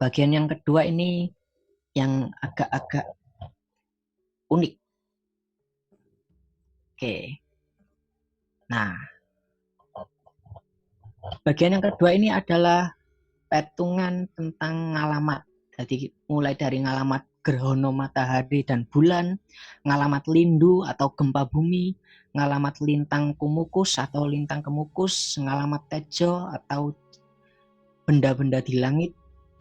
Bagian yang kedua ini yang agak-agak unik. Oke. Nah, bagian yang kedua ini adalah petungan tentang ngalamat. Jadi mulai dari ngalamat gerhana matahari dan bulan, ngalamat lindu atau gempa bumi, ngalamat lintang kumukus atau lintang kemukus, ngalamat tejo atau benda-benda di langit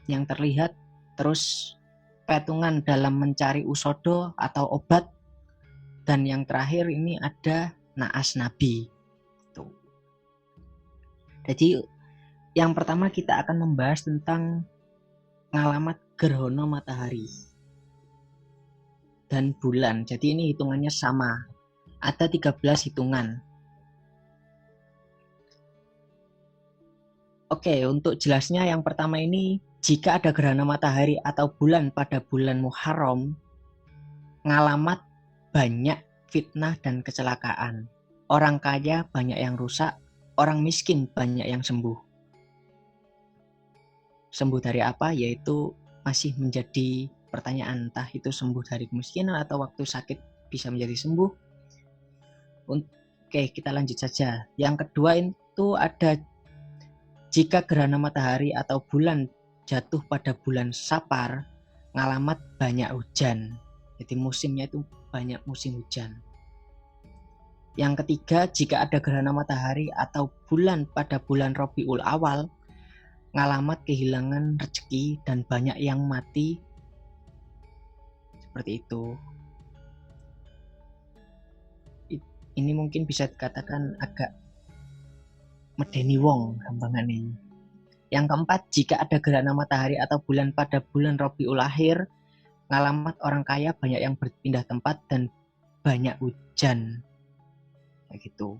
yang terlihat, terus petungan dalam mencari usodo atau obat, dan yang terakhir ini ada naas nabi. Tuh. Jadi yang pertama kita akan membahas tentang ngalamat gerhana matahari dan bulan. Jadi ini hitungannya sama. Ada 13 hitungan. Oke, untuk jelasnya yang pertama ini, jika ada gerhana matahari atau bulan pada bulan Muharram, ngalamat banyak fitnah dan kecelakaan. Orang kaya banyak yang rusak, orang miskin banyak yang sembuh. Sembuh dari apa? Yaitu masih menjadi pertanyaan, entah itu sembuh dari kemiskinan atau waktu sakit bisa menjadi sembuh. Oke, kita lanjut saja. Yang kedua itu ada jika gerhana matahari atau bulan jatuh pada bulan Sapar, ngalamat banyak hujan. Jadi musimnya itu banyak musim hujan. Yang ketiga, jika ada gerhana matahari atau bulan pada bulan Rabiul Awal, ngalamat kehilangan rezeki dan banyak yang mati. Seperti itu. Ini mungkin bisa dikatakan agak medeni wong gampangan ini. Yang keempat, jika ada gerhana matahari atau bulan pada bulan Rabiul Akhir, ngalamat orang kaya banyak yang berpindah tempat dan banyak hujan. Kayak gitu.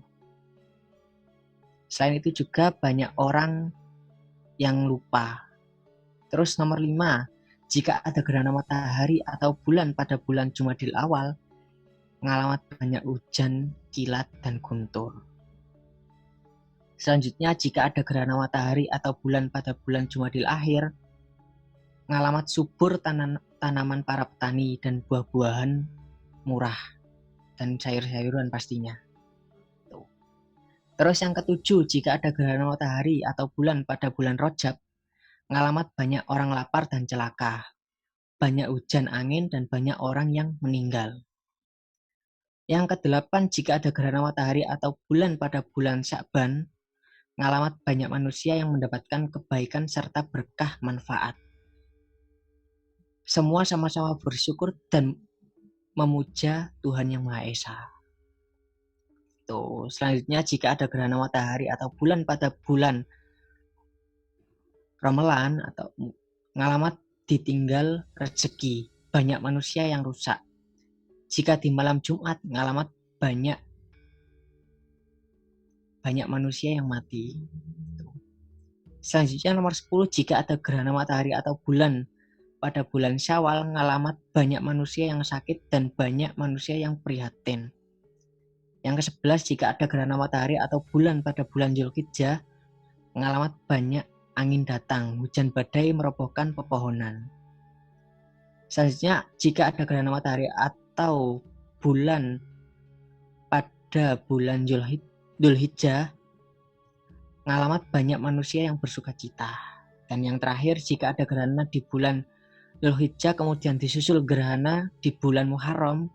Selain itu juga banyak orang yang lupa. Terus nomor 5, jika ada gerhana matahari atau bulan pada bulan Jumadil Awal, ngalamat banyak hujan, kilat, dan guntur. Selanjutnya, jika ada gerhana matahari atau bulan pada bulan Jumadil Akhir, ngalamat subur tanaman para petani dan buah-buahan murah dan sayur-sayuran pastinya. Tuh. Terus yang ketujuh, jika ada gerhana matahari atau bulan pada bulan Rajab, ngalamat banyak orang lapar dan celaka, banyak hujan angin dan banyak orang yang meninggal. Yang kedelapan, jika ada gerhana matahari atau bulan pada bulan Sya'ban, ngalamat banyak manusia yang mendapatkan kebaikan serta berkah manfaat. Semua sama-sama bersyukur dan memuja Tuhan Yang Maha Esa. Tuh, selanjutnya jika ada gerhana matahari atau bulan pada bulan Ramalan atau ngalamat ditinggal rezeki, banyak manusia yang rusak. Jika di malam Jumat ngalamat banyak manusia yang mati. Selanjutnya nomor 10, jika ada gerhana matahari atau bulan pada bulan Syawal, ngalamat banyak manusia yang sakit dan banyak manusia yang prihatin. Yang ke-11, jika ada gerhana matahari atau bulan pada bulan Zulhijjah, ngalamat banyak angin datang, hujan badai merobohkan pepohonan. Selanjutnya, jika ada gerhana matahari atau bulan pada bulan Zulhijjah, ngalamat banyak manusia yang bersuka cita. Dan yang terakhir, jika ada gerhana di bulan Zulhijjah kemudian disusul gerhana di bulan Muharram,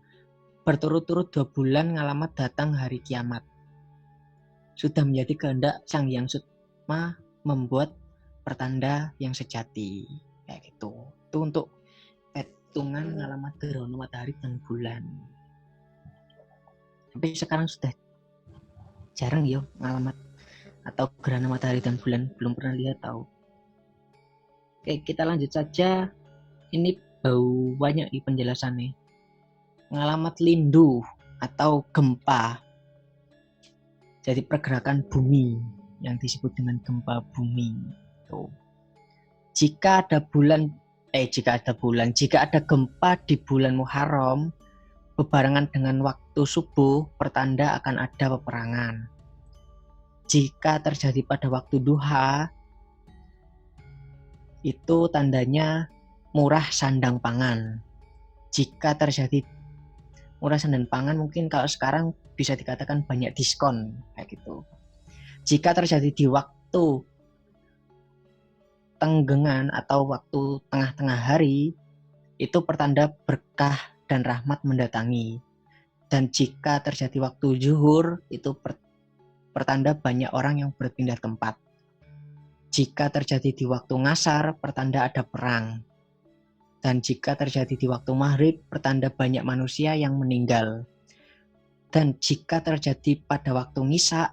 berturut-turut 2 bulan ngalamat datang hari kiamat. Sudah menjadi kehendak Sang Hyang Sukma membuat pertanda yang sejati. Kayak gitu. Itu untuk hitungan ngalamat gerhana matahari dan bulan. Tapi sekarang sudah jarang ya ngalamat atau gerhana matahari dan bulan, belum pernah lihat tahu. Oke, kita lanjut saja. Ini bau banyak di penjelasannya. Ngalamat lindu atau gempa. Jadi pergerakan bumi yang disebut dengan gempa bumi. Tuh. Jika ada gempa di bulan Muharram bebarengan dengan waktu subuh, pertanda akan ada peperangan. Jika terjadi pada waktu duha, itu tandanya murah sandang pangan. Jika terjadi murah sandang pangan, mungkin kalau sekarang bisa dikatakan banyak diskon kayak gitu. Jika terjadi di waktu tenggengan atau waktu tengah-tengah hari, itu pertanda berkah dan rahmat mendatangi. Dan jika terjadi waktu zuhur, itu pertanda banyak orang yang berpindah tempat. Jika terjadi di waktu ngasar, pertanda ada perang. Dan jika terjadi di waktu maghrib, pertanda banyak manusia yang meninggal. Dan jika terjadi pada waktu ngisa,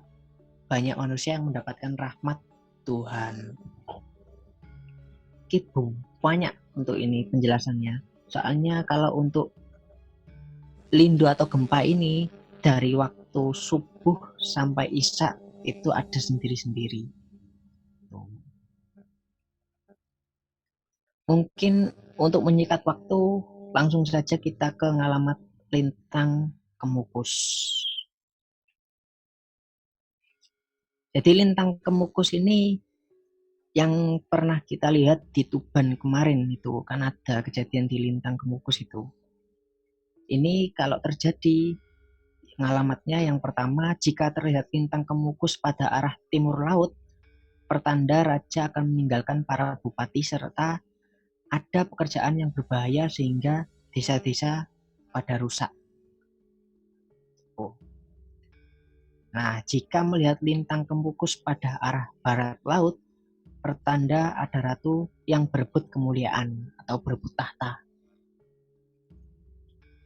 banyak manusia yang mendapatkan rahmat Tuhan. Itu banyak untuk ini penjelasannya. Soalnya kalau untuk lindu atau gempa ini, dari waktu subuh sampai isya itu ada sendiri-sendiri. Mungkin untuk menyikat waktu, langsung saja kita ke ngalamat lintang Kemukus. Jadi lintang Kemukus ini yang pernah kita lihat di Tuban kemarin itu, kan ada kejadian di lintang Kemukus itu. Ini kalau terjadi, ngalamatnya yang pertama, jika terlihat lintang Kemukus pada arah timur laut, pertanda raja akan meninggalkan para bupati serta ada pekerjaan yang berbahaya sehingga desa-desa pada rusak. Nah, jika melihat lintang Kemukus pada arah barat laut, pertanda ada ratu yang berebut kemuliaan atau berebut tahta.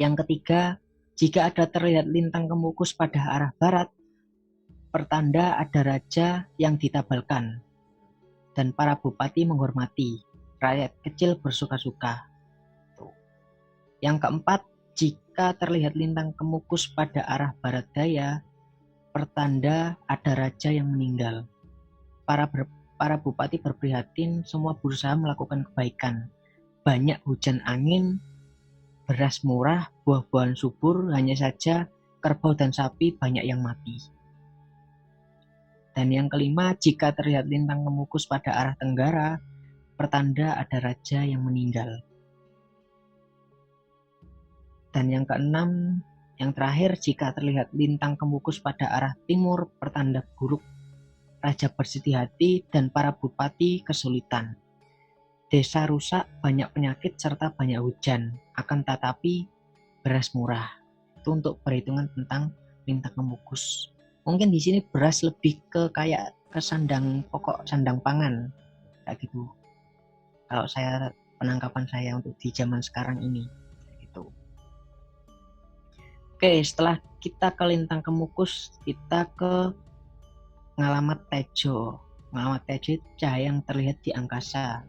Yang ketiga, jika ada terlihat lintang Kemukus pada arah barat, pertanda ada raja yang ditabalkan dan para bupati menghormati, rakyat kecil bersuka-suka. Yang keempat, jika terlihat lintang Kemukus pada arah barat daya, pertanda ada raja yang meninggal. Para bupati berprihatin, semua berusaha melakukan kebaikan. Banyak hujan angin, beras murah, buah-buahan subur, hanya saja kerbau dan sapi banyak yang mati. Dan yang kelima, jika terlihat lintang Kemukus pada arah tenggara, pertanda ada raja yang meninggal. Dan yang keenam, yang terakhir, jika terlihat lintang Kemukus pada arah timur, pertanda buruk, raja bersedih hati dan para bupati kesulitan. Desa rusak, banyak penyakit serta banyak hujan, akan tetapi beras murah. Itu untuk perhitungan tentang lintang Kemukus. Mungkin di sini beras lebih ke kayak ke sandang pokok, sandang pangan kayak gitu. Kalau saya penangkapan saya untuk di zaman sekarang ini gitu. Oke, setelah kita ke lintang Kemukus, kita ke ngalamat Tejo. Ngalamat Tejo itu cahaya yang terlihat di angkasa.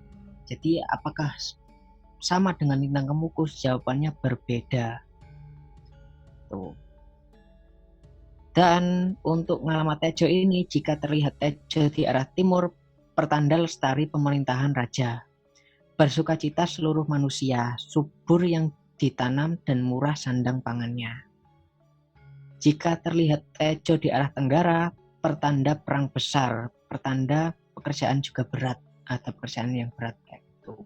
Jadi apakah sama dengan lintang Kemukus? Jawabannya berbeda. Tuh. Dan untuk ngalamat Tejo ini, jika terlihat Tejo di arah timur, pertanda lestari pemerintahan raja. Bersukacita seluruh manusia, subur yang ditanam dan murah sandang pangannya. Jika terlihat Tejo di arah tenggara, pertanda perang besar, pertanda pekerjaan juga berat, atau pekerjaan yang berat kayak gitu.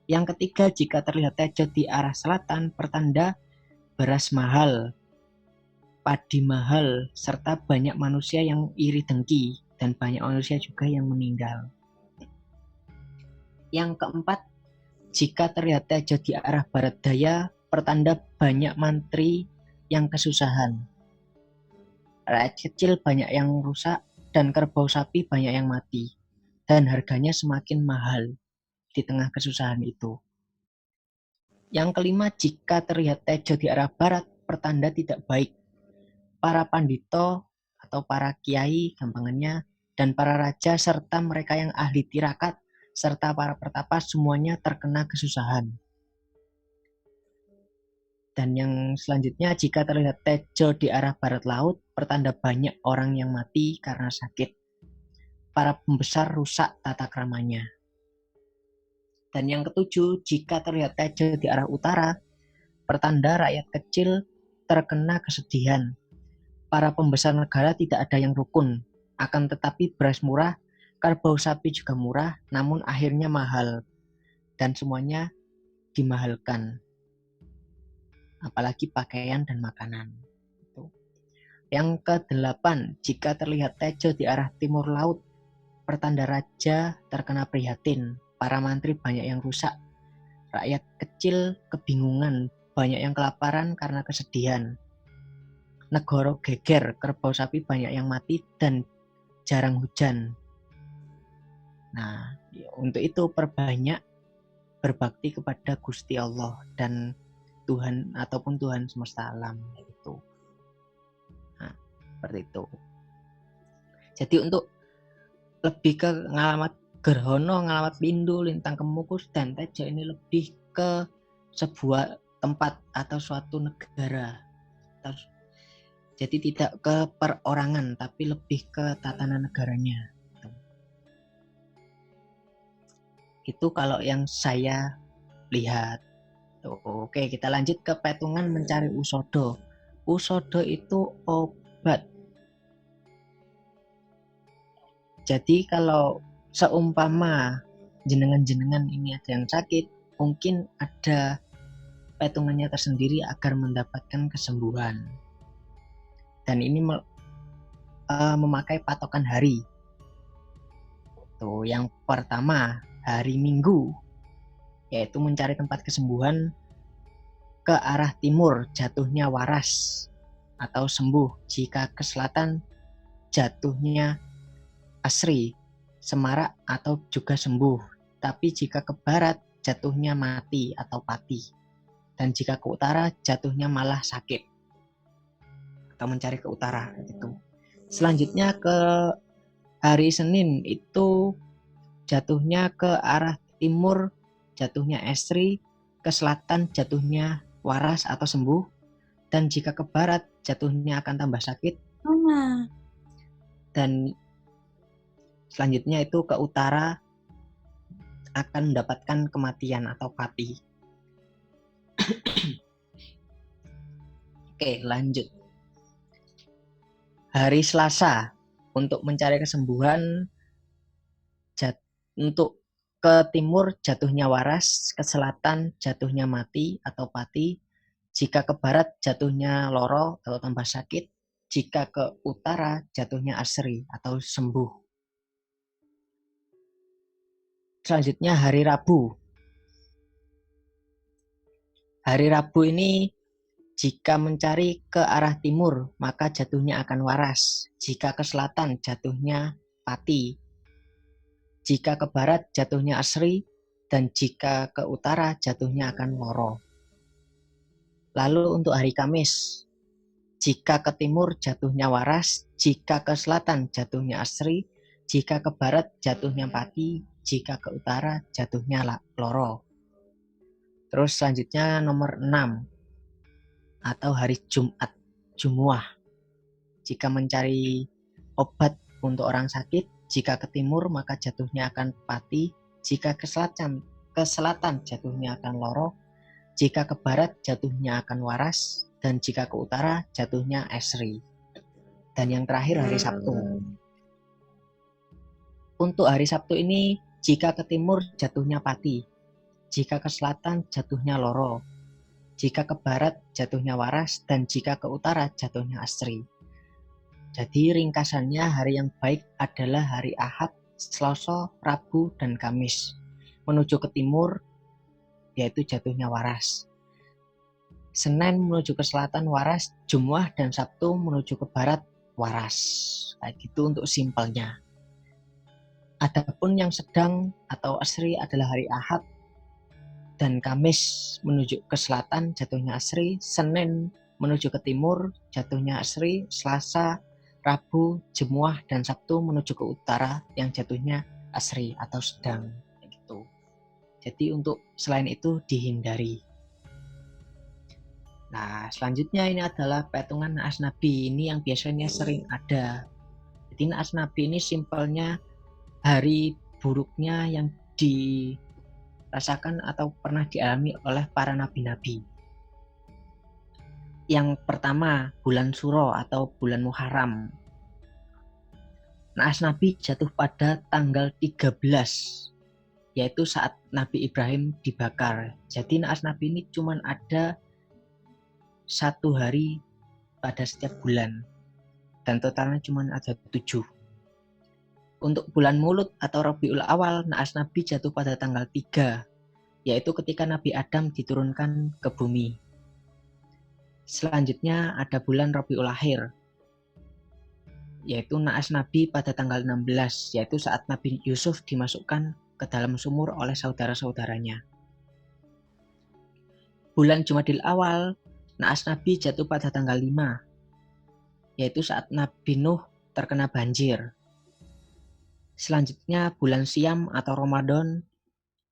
Yang ketiga, jika terlihat Tejo di arah selatan, pertanda beras mahal, padi mahal, serta banyak manusia yang iri dengki dan banyak manusia juga yang meninggal. Yang keempat, jika terlihat Tejo di arah barat daya, pertanda banyak mantri yang kesusahan. Rakyat kecil banyak yang rusak dan kerbau sapi banyak yang mati. Dan harganya semakin mahal di tengah kesusahan itu. Yang kelima, jika terlihat Tejo di arah barat, pertanda tidak baik. Para pandito atau para kiai gampangannya dan para raja serta mereka yang ahli tirakat serta para pertapa semuanya terkena kesusahan. Dan yang selanjutnya, jika terlihat Tejo di arah barat laut, pertanda banyak orang yang mati karena sakit. Para pembesar rusak tata kramanya. Dan yang ketujuh, jika terlihat Tejo di arah utara, pertanda rakyat kecil terkena kesedihan. Para pembesar negara tidak ada yang rukun, akan tetapi beras murah kerbau sapi juga murah, namun akhirnya mahal dan semuanya dimahalkan, apalagi pakaian dan makanan. Yang ke-8, jika terlihat tejo di arah timur laut, pertanda raja terkena prihatin, para mantri banyak yang rusak, rakyat kecil kebingungan, banyak yang kelaparan karena kesedihan. Negoro geger, kerbau sapi banyak yang mati dan jarang hujan. Nah, untuk itu perbanyak berbakti kepada Gusti Allah dan Tuhan ataupun Tuhan semesta alam itu. Nah, seperti itu. Jadi untuk lebih ke ngalamat gerhono, ngalamat pindu, lintang kemukus dan tejo ini lebih ke sebuah tempat atau suatu negara. Jadi tidak ke perorangan tapi lebih ke tatanan negaranya. Itu kalau yang saya lihat. Oke, kita lanjut ke petungan mencari usodo. Usodo itu obat. Jadi kalau seumpama jenengan-jenengan ini ada yang sakit, mungkin ada petungannya tersendiri agar mendapatkan kesembuhan. Dan ini memakai patokan hari. Tuh, yang pertama hari Minggu, yaitu mencari tempat kesembuhan ke arah timur, jatuhnya waras atau sembuh. Jika ke selatan, jatuhnya asri, semarak atau juga sembuh. Tapi jika ke barat, jatuhnya mati atau pati. Dan jika ke utara, jatuhnya malah sakit. Atau mencari ke utara gitu. Selanjutnya ke hari Senin itu jatuhnya ke arah timur, jatuhnya esri, ke selatan jatuhnya waras atau sembuh, dan jika ke barat jatuhnya akan tambah sakit. Dan selanjutnya itu ke utara akan mendapatkan kematian atau pati. Oke, lanjut. Hari Selasa untuk mencari kesembuhan, untuk ke timur jatuhnya waras, ke selatan jatuhnya mati atau pati, jika ke barat jatuhnya loro atau tambah sakit, jika ke utara jatuhnya asri atau sembuh. Selanjutnya hari Rabu. Hari Rabu ini jika mencari ke arah timur maka jatuhnya akan waras, jika ke selatan jatuhnya pati, jika ke barat jatuhnya asri, dan jika ke utara jatuhnya akan loro. Lalu untuk hari Kamis, jika ke timur jatuhnya waras, jika ke selatan jatuhnya asri, jika ke barat jatuhnya pati, jika ke utara jatuhnya loro. Terus selanjutnya nomor 6 atau hari Jumat, Jumuah. Jika mencari obat untuk orang sakit, jika ke timur maka jatuhnya akan pati, jika ke selatan jatuhnya akan loro, jika ke barat jatuhnya akan waras, dan jika ke utara jatuhnya esri. Dan yang terakhir hari Sabtu. Untuk hari Sabtu ini, jika ke timur jatuhnya pati, jika ke selatan jatuhnya loro, jika ke barat jatuhnya waras, dan jika ke utara jatuhnya asri. Jadi ringkasannya hari yang baik adalah hari Ahad, Selasa, Rabu, dan Kamis. Menuju ke timur yaitu jatuhnya waras. Senin menuju ke selatan waras, Jumat dan Sabtu menuju ke barat waras. Kayak gitu untuk simpelnya. Adapun yang sedang atau asri adalah hari Ahad dan Kamis menuju ke selatan jatuhnya asri, Senin menuju ke timur jatuhnya asri, Selasa, Rabu, Jumat dan Sabtu menuju ke utara yang jatuhnya asri atau sedang gitu. Jadi untuk selain itu dihindari. Nah, selanjutnya ini adalah petungan naas nabi. Ini yang biasanya sering ada. Jadi naas nabi ini simpelnya hari buruknya yang dirasakan atau pernah dialami oleh para nabi-nabi. Yang pertama, bulan Suro atau bulan Muharram. Naas Nabi jatuh pada tanggal 13, yaitu saat Nabi Ibrahim dibakar. Jadi naas Nabi ini cuma ada 1 hari pada setiap bulan, dan totalnya cuma ada 7. Untuk bulan Mulut atau Rabiul Awal, naas Nabi jatuh pada tanggal 3, yaitu ketika Nabi Adam diturunkan ke bumi. Selanjutnya ada bulan Rabiul Akhir, yaitu naas Nabi pada tanggal 16, yaitu saat Nabi Yusuf dimasukkan ke dalam sumur oleh saudara-saudaranya. Bulan Jumadil Awal, naas Nabi jatuh pada tanggal 5, yaitu saat Nabi Nuh terkena banjir. Selanjutnya bulan Syam atau Ramadan,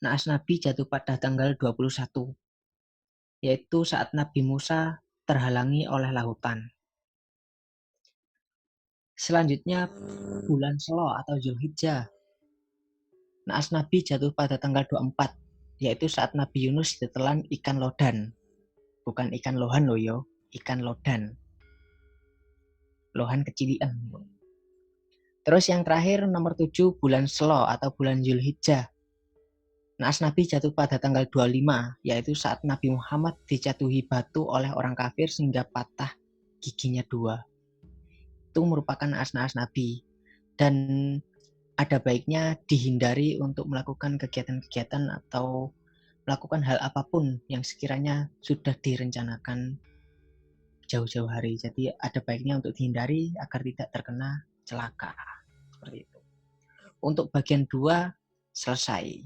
naas Nabi jatuh pada tanggal 21, yaitu saat Nabi Musa terhalangi oleh lautan. Selanjutnya bulan Shelo atau Zulhijjah, naas Nabi jatuh pada tanggal 24, yaitu saat Nabi Yunus ditelan ikan lodan. Bukan ikan lohan loh yo, ikan lodan. Lohan kecilian. Terus yang terakhir nomor 7 bulan Shelo atau bulan Zulhijjah. Naas Nabi jatuh pada tanggal 25, yaitu saat Nabi Muhammad dijatuhi batu oleh orang kafir sehingga patah giginya 2. Itu merupakan naas-naas Nabi. Dan ada baiknya dihindari untuk melakukan kegiatan-kegiatan atau melakukan hal apapun yang sekiranya sudah direncanakan jauh-jauh hari. Jadi ada baiknya untuk dihindari agar tidak terkena celaka. Seperti itu. Untuk bagian 2 selesai.